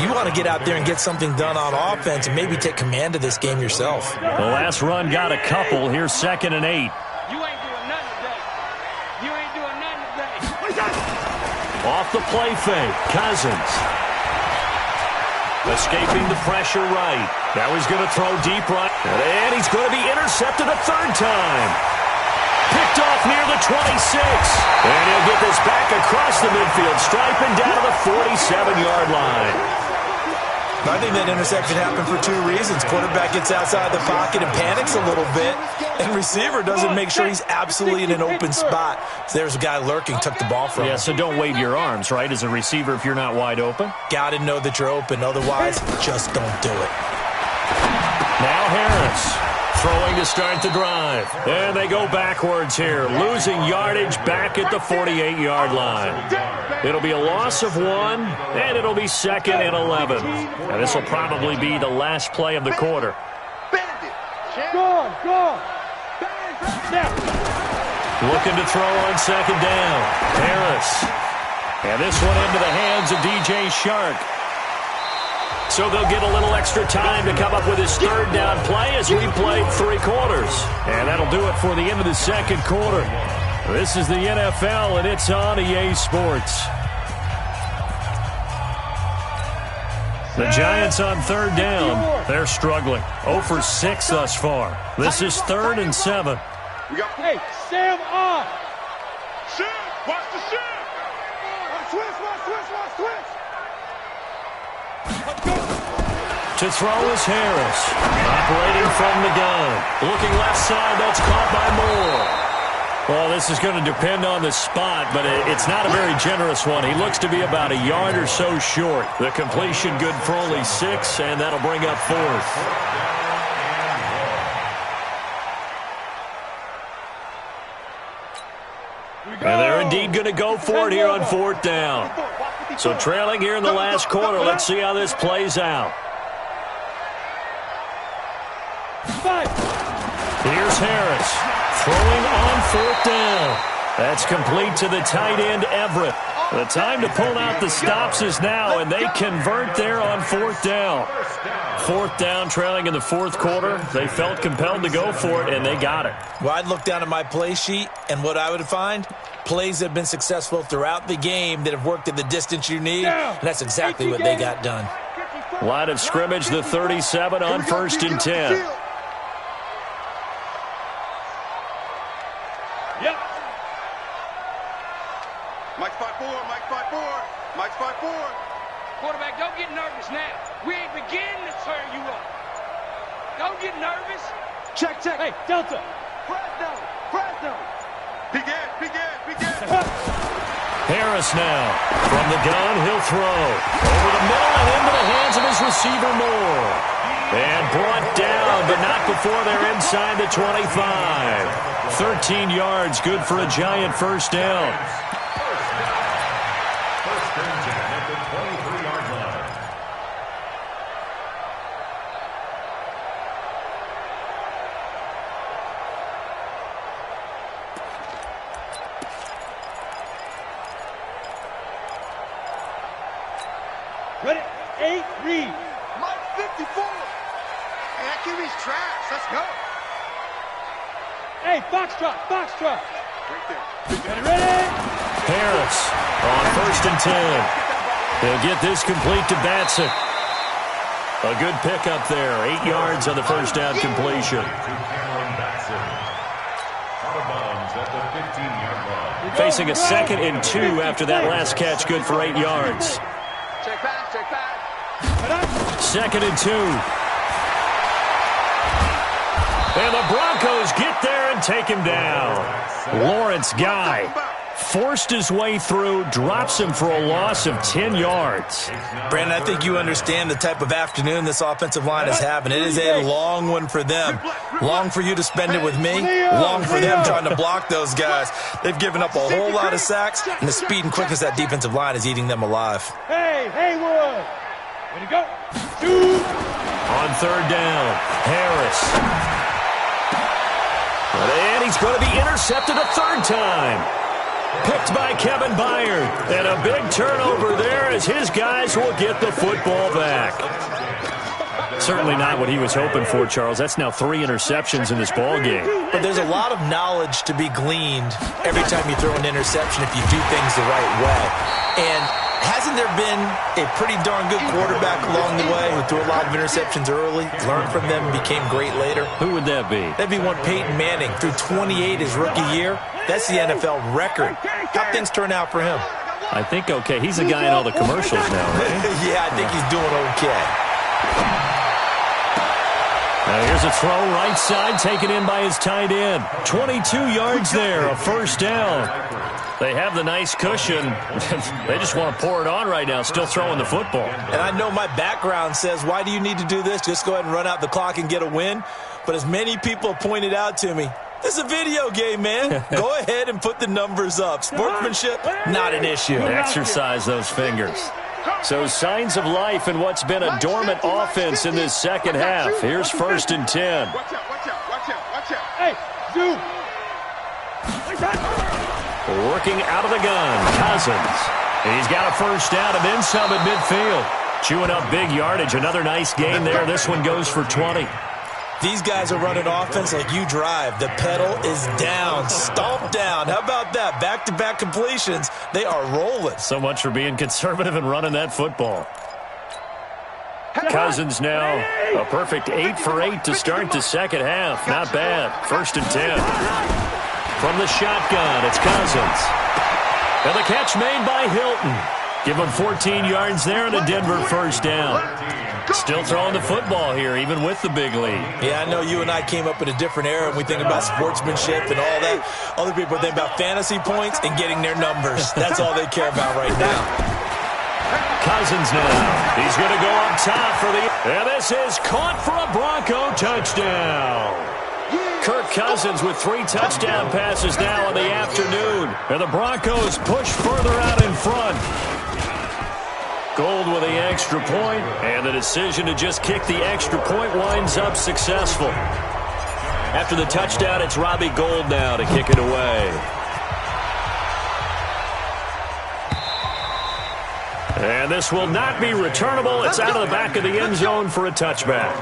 You want to get out there and get something done on offense and maybe take command of this game yourself. The last run got a couple. Here's 2nd and 8. You ain't doing nothing today. You ain't doing nothing today. Off the play fake, Cousins. Escaping the pressure right. Now he's going to throw deep right. And he's going to be intercepted a 3rd time. Picked off near the 26. And he'll get this back across the midfield, striping down to the 47-yard line. I think that interception happened for 2 reasons. Quarterback gets outside the pocket and panics a little bit, and receiver doesn't make sure he's absolutely in an open spot. So there's a guy lurking, took the ball from him. Yeah, so don't wave your arms, right, as a receiver if you're not wide open? Got to know that you're open. Otherwise, just don't do it. Now Harris throwing to start the drive. And they go backwards here, losing yardage back at the 48-yard line. It'll be a loss of 1, and it'll be 2nd and 11. And this will probably be the last play of the quarter. Go on. Looking to throw on 2nd down. Harris. And this one into the hands of DJ Shark. So they'll get a little extra time to come up with his 3rd down play as we played 3 quarters. And that'll do it for the end of the 2nd quarter. This is the NFL, and it's on EA Sports. The Giants on 3rd down. They're struggling. 0 for 6 thus far. This is 3rd and 7. Hey, Sam off. Shift. Watch the shift. Watch switch. To throw is Harris. Operating from the gun. Looking left side. That's caught by Moore. Well, this is going to depend on the spot, but it's not a very generous one. He looks to be about a yard or so short. The completion good for only 6, and that'll bring up 4th. And they're indeed going to go for it here on 4th down. So trailing here in the last quarter. Let's see how this plays out. Here's Harris throwing on 4th down. That's complete to the tight end, Everett. The time to pull out the stops is now, and they convert there on 4th down. 4th down, trailing in the 4th quarter. They felt compelled to go for it, and they got it. Well, I'd look down at my play sheet, and what I would find, plays that have been successful throughout the game that have worked at the distance you need, and that's exactly what they got done. Line of scrimmage, the 37 on 1st and 10. Yep. Mike 5-4, Mike 5-4, Mike 5-4. Quarterback, don't get nervous now. We ain't beginning to turn you up. Don't get nervous. Check. Hey, Delta. Press down. Begin. Harris now. From the gun, he'll throw. Over the middle and into the hands of his receiver, Moore. And brought down, but not before they're inside the 25. 13 yards, good for a Giant 1st down. the 23-yard line. Ready? 8, read. Mike 54. Hey, that QB's trash. Let's go. Hey, foxtrot, foxtrot. Right there. Ready? Harris on 1st and 10. He'll get this complete to Batson. A good pickup there. 8 yards on the first down completion. Facing a 2nd and 2 after that last catch. Good for 8 yards. Check pass, check pass. 2nd and 2. And the Broncos get there and take him down. Lawrence Guy forced his way through, drops him for a loss of 10 yards. Brandon, I think you understand the type of afternoon this offensive line is having. It is a long one for them. Long for you to spend it with me. Long for them trying to block those guys. They've given up a whole lot of sacks, and the speed and quickness of that defensive line is eating them alive. Hey, Haywood. Way to go. Shoot. On 3rd down, Harris. And he's going to be intercepted a 3rd time. Picked by Kevin Byard. And a big turnover there as his guys will get the football back. Certainly not what he was hoping for, Charles. That's now 3 interceptions in this ball game. But there's a lot of knowledge to be gleaned every time you throw an interception if you do things the right way. And hasn't there been a pretty darn good quarterback along the way who threw a lot of interceptions early, learned from them, and became great later? Who would that be? That'd be one Peyton Manning. Threw 28 his rookie year. That's the NFL record. How things turn out for him? I think okay. He's a guy in all the commercials now, right? Yeah, I think he's doing okay. Now here's a throw right side taken in by his tight end. 22 yards there, a 1st down. They have the nice cushion. They just want to pour it on right now, still throwing the football. And I know my background says, why do you need to do this? Just go ahead and run out the clock and get a win. But as many people have pointed out to me, this is a video game, man. Go ahead and put the numbers up. Sportsmanship, not an issue. Exercise those fingers. So signs of life in what's been a dormant offense in this second half. Here's 1st and 10. Watch out, watch out, watch out, watch out. Hey, zoom. Working out of the gun, Cousins. He's got a 1st down and then some at midfield. Chewing up big yardage. Another nice gain there. This one goes for 20. These guys are running offense like you drive. The pedal is down, stomped down. How about that? Back-to-back completions. They are rolling. So much for being conservative and running that football. Cousins now a perfect 8 for 8 to start the second half. Not bad. 1st and 10. From the shotgun, it's Cousins. And the catch made by Hilton. Give him 14 yards there and a Denver 1st down. Still throwing the football here, even with the big lead. Yeah, I know you and I came up in a different era and we think about sportsmanship and all that. Other people think about fantasy points and getting their numbers. That's all they care about right now. Cousins now. He's going to go up top for the... And this is caught for a Bronco touchdown. Kirk Cousins with 3 touchdown passes now in the afternoon. And the Broncos push further out in front. Gold with the extra point, and the decision to just kick the extra point winds up successful. After the touchdown, it's Robbie Gould now to kick it away. And this will not be returnable. It's out of the back of the end zone for a touchback.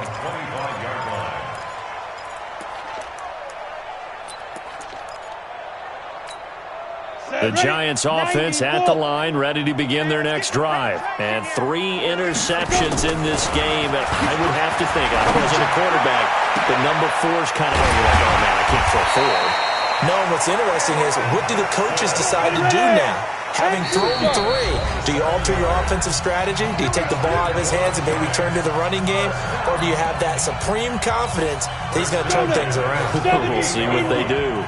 The Giants offense at the line, ready to begin their next drive. And 3 interceptions in this game. I would have to think, I wasn't a quarterback, but number 4's kind of like, oh man, I can't throw 4. No, and what's interesting is, what do the coaches decide to do now? Having thrown 3, do you alter your offensive strategy? Do you take the ball out of his hands and maybe turn to the running game? Or do you have that supreme confidence that he's going to turn things around? We'll see what they do.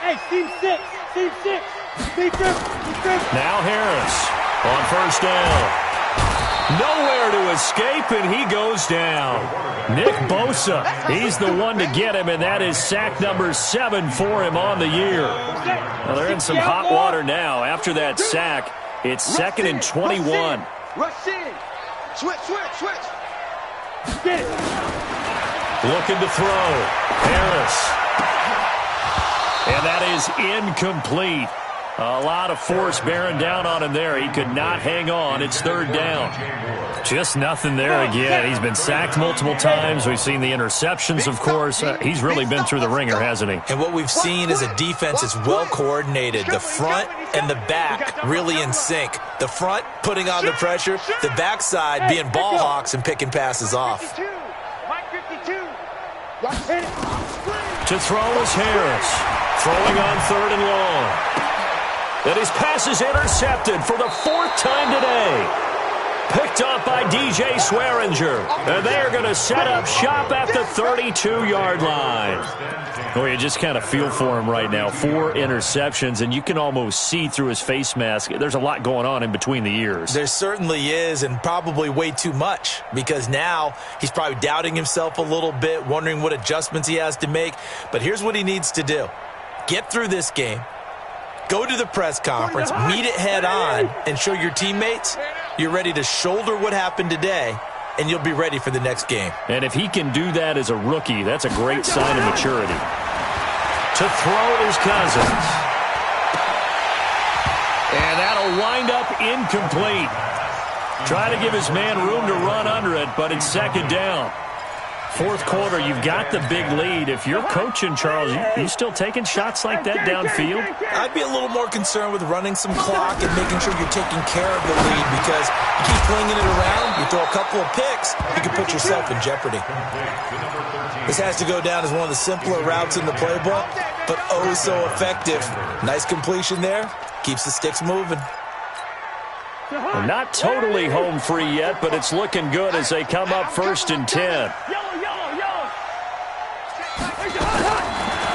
Hey, team 6, team 6. Team 5. Now Harris on 1st down. Nowhere to escape, and he goes down. Nick Bosa, he's the one to get him, and that is sack number 7 for him on the year. Well, they're in some hot water now. After that sack, it's 2nd and 21. Rush in. Switch. Looking to throw. Harris. And that is incomplete. A lot of force bearing down on him there. He could not hang on. It's 3rd down. Just nothing there again. He's been sacked multiple times. We've seen the interceptions, of course. He's really been through the ringer, hasn't he? And what we've seen is a defense that's well coordinated. The front and the back really in sync. The front putting on the pressure. The backside being ball hawks and picking passes off. To throw is Harris. Throwing on 3rd and long. And his pass is intercepted for the 4th time today. Picked up by DJ Swearinger. And they are going to set up shop at the 32-yard line. Oh, you just kind of feel for him right now. 4 interceptions, and you can almost see through his face mask. There's a lot going on in between the ears. There certainly is, and probably way too much, because now he's probably doubting himself a little bit, wondering what adjustments he has to make. But here's what he needs to do. Get through this game. Go to the press conference, meet it head on, and show your teammates you're ready to shoulder what happened today, and you'll be ready for the next game. And if he can do that as a rookie, that's a great sign of maturity. To throw is Cousins. And that'll wind up incomplete. Trying to give his man room to run under it, but it's 2nd down. 4th quarter, you've got the big lead. If you're coaching, Charles, you still taking shots like that downfield? I'd be a little more concerned with running some clock and making sure you're taking care of the lead, because you keep flinging it around, you throw a couple of picks, you can put yourself in jeopardy. This has to go down as one of the simpler routes in the playbook, but oh so effective. Nice completion there. Keeps the sticks moving. Well, not totally home free yet, but it's looking good as they come up 1st and 10.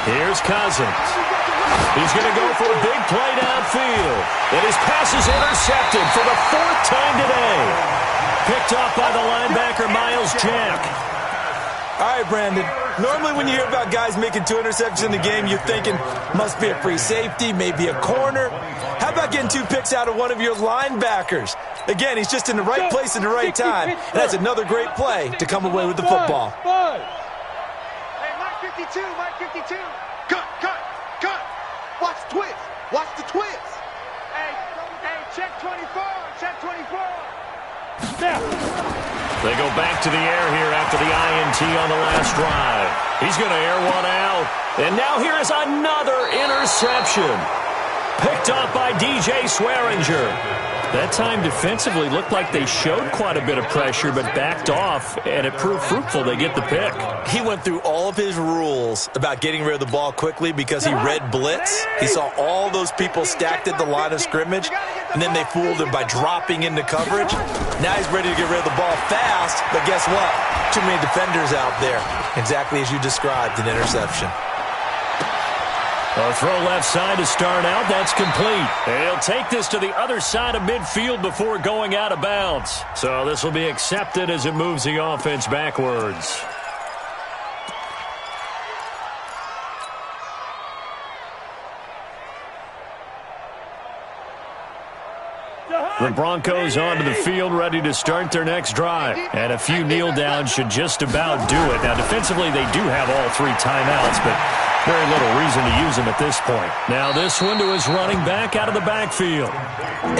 Here's Cousins. He's going to go for a big play downfield. And his pass is intercepted for the 4th time today. Picked off by the linebacker, Miles Jack. All right, Brandon. Normally when you hear about guys making 2 interceptions in the game, you're thinking must be a free safety, maybe a corner. How about getting 2 picks out of one of your linebackers? Again, he's just in the right place at the right time. And that's another great play to come away with the football. Hey, Mike 52, Mike 52. Cut. Watch the twist. Watch the twist. Hey, check 24. Check 24. Now. They go back to the air here after the INT on the last drive. He's going to air one out. And now here is another interception. Picked off by DJ Swearinger. That time defensively looked like they showed quite a bit of pressure but backed off, and it proved fruitful. They get the pick. He went through all of his rules about getting rid of the ball quickly because he read blitz. He saw all those people stacked at the line of scrimmage, and then they fooled him by dropping into coverage. Now he's ready to get rid of the ball fast, but guess what? Too many defenders out there. Exactly as you described, an interception. A throw left side to start out. That's complete. He'll take this to the other side of midfield before going out of bounds. So this will be accepted as it moves the offense backwards. The Broncos onto the field, ready to start their next drive. And a few kneel downs should just about do it. Now, defensively, they do have all 3 timeouts, but very little reason to use them at this point. Now, this one to his running back out of the backfield.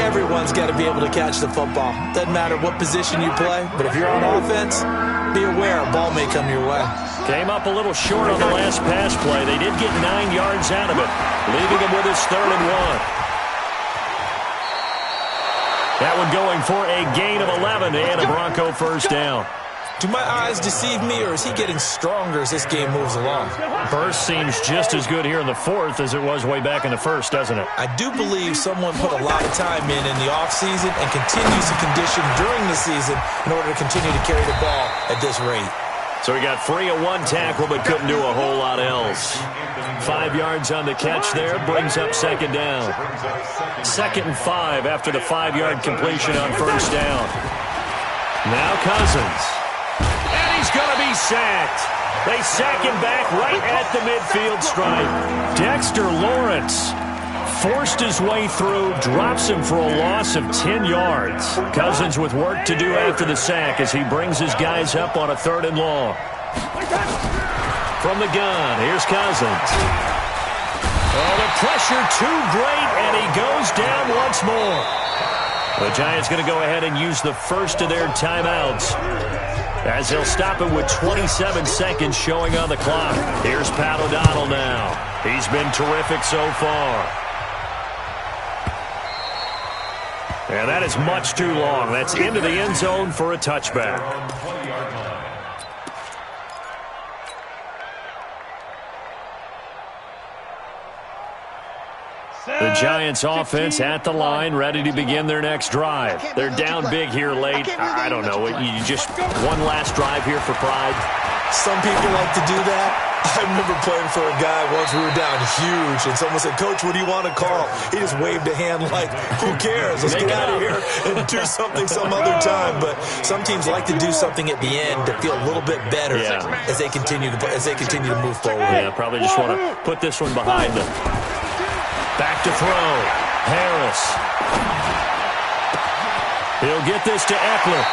Everyone's got to be able to catch the football. Doesn't matter what position you play, but if you're on offense, be aware a ball may come your way. Came up a little short on the last pass play. They did get 9 yards out of it, leaving him with his 3rd and 1. That one going for a gain of 11 and a Bronco first down. Do my eyes deceive me, or is he getting stronger as this game moves along? Burst seems just as good here in the 4th as it was way back in the 1st, doesn't it? I do believe someone put a lot of time in the offseason and continues to condition during the season in order to continue to carry the ball at this rate. So he got free of 1 tackle but couldn't do a whole lot else. 5 yards on the catch there, brings up 2nd down. 2nd and 5 after the 5-yard completion on 1st down. Now Cousins. And he's going to be sacked. They sack him back right at the midfield stripe. Dexter Lawrence forced his way through, drops him for a loss of 10 yards. Cousins with work to do after the sack as he brings his guys up on a 3rd and long. From the gun, here's Cousins. Oh, the pressure too great, and he goes down once more. The Giants going to go ahead and use the first of their timeouts as they'll stop it with 27 seconds showing on the clock. Here's Pat O'Donnell now. He's been terrific so far. And that is much too long. That's into the end zone for a touchback. The Giants offense at the line, ready to begin their next drive. They're down big here late. I don't know. You just one last drive here for pride. Some people like to do that. I remember playing for a guy once. We were down huge, and someone said, "Coach, what do you want to call?" He just waved a hand like, "Who cares? Let's get out of here and do something some other time." But some teams like to do something at the end to feel a little bit better as they continue to move forward. Yeah, probably just want to put this one behind them. Back to throw. Harris. He'll get this to Eckler.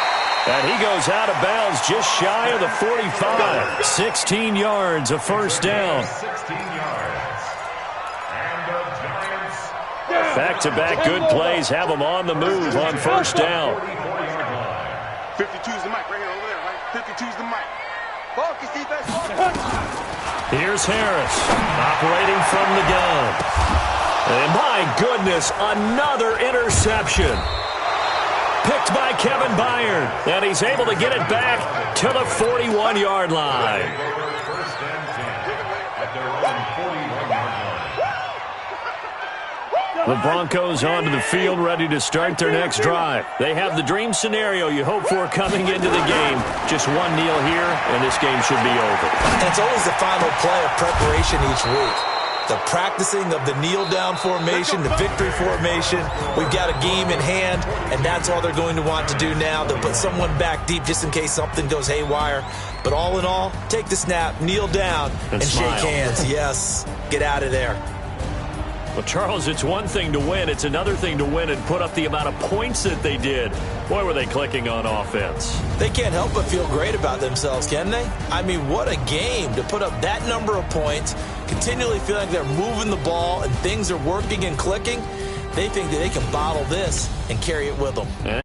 And he goes out of bounds just shy of the 45. 16 yards, a first down. 16 yards. And the Giants. Back-to-back good plays have them on the move on first down. 52's the mic right here over there, right? 52's the mic. Focus, defense. Here's Harris operating from the gun. And my goodness, another interception. Picked by Kevin Byard, and he's able to get it back to the 41-yard line. First and 10 at their own 41-yard line. The Broncos onto the field, ready to start their next drive. They have the dream scenario you hope for coming into the game. Just one kneel here, and this game should be over. And it's always the final play of preparation each week. The practicing of the kneel-down formation, the victory formation. We've got a game in hand, and that's all they're going to want to do now. They'll put someone back deep just in case something goes haywire. But all in all, take the snap, kneel down, and shake hands. Yes, get out of there. Well, Charles, it's one thing to win. It's another thing to win and put up the amount of points that they did. Boy, were they clicking on offense. They can't help but feel great about themselves, can they? I mean, what a game to put up that number of points, continually feeling like they're moving the ball and things are working and clicking. They think that they can bottle this and carry it with them.